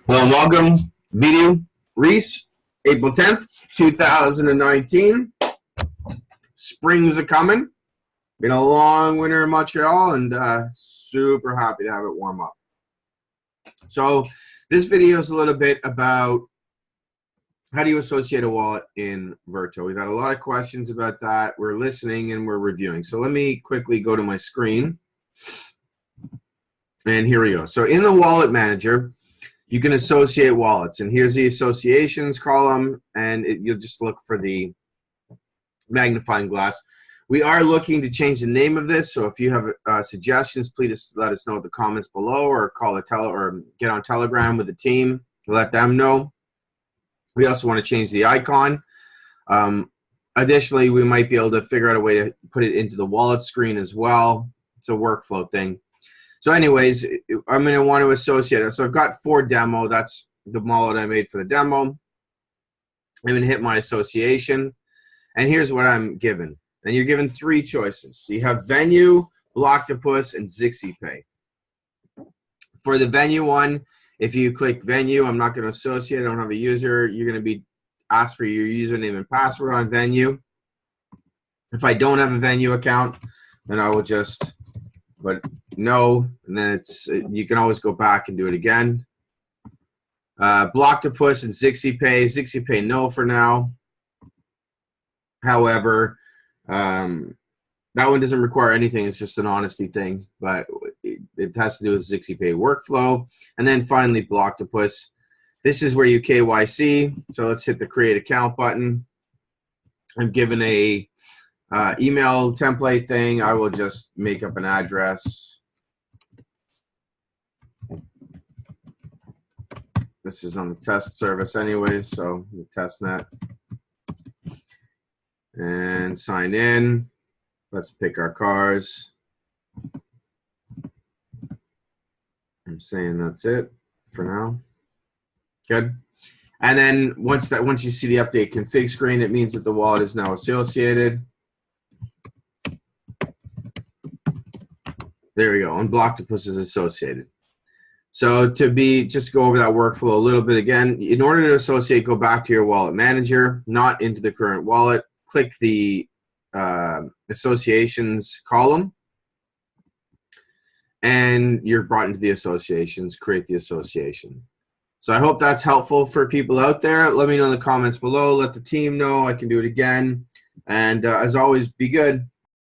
Well, welcome, VDU, Reese, April 10th, 2019. Spring's a-coming. Been a long winter in Montreal, and super happy to have it warm up. So this video is a little bit about how do you associate a wallet in VERTO. We've had a lot of questions about that. We're listening and we're reviewing. So let me quickly go to my screen. And here we go. So in the wallet manager, you can associate wallets, and here's the associations column, and you'll just look for the magnifying glass. We are looking to change the name of this, so if you have suggestions, please let us know in the comments below, or call or get on Telegram with the team to let them know. We also want to change the icon. Additionally, we might be able to figure out a way to put it into the wallet screen as well. It's a workflow thing. So anyways, I'm going to want to associate it. So I've got for demo. That's the wallet I made for the demo. I'm going to hit my association. And here's what I'm given. And you're given three choices. So you have Venue, Blocktopus, and ZixyPay. For the Venue one, if you click Venue, I'm not going to associate. I don't have a user. You're going to be asked for your username and password on Venue. If I don't have a Venue account, then I will just... but no, and then you can always go back and do it again. Blocktopus and ZixyPay. ZixyPay, no for now. However, that one doesn't require anything. It's just an honesty thing, but it has to do with ZixyPay workflow. And then finally, Blocktopus. This is where you KYC. So let's hit the Create Account button. I'm given a email template thing. I will just make up an address. This is on the test service anyways, so the test net. And sign in. Let's pick our cars. I'm saying that's it for now. Good. And then once you see the update config screen, it means that the wallet is now associated. There we go. And Blocktopus is associated. So just go over that workflow a little bit again. In order to associate, go back to your wallet manager, not into the current wallet. Click the associations column, and you're brought into the associations. Create the association. So I hope that's helpful for people out there. Let me know in the comments below. Let the team know. I can do it again. And as always, be good.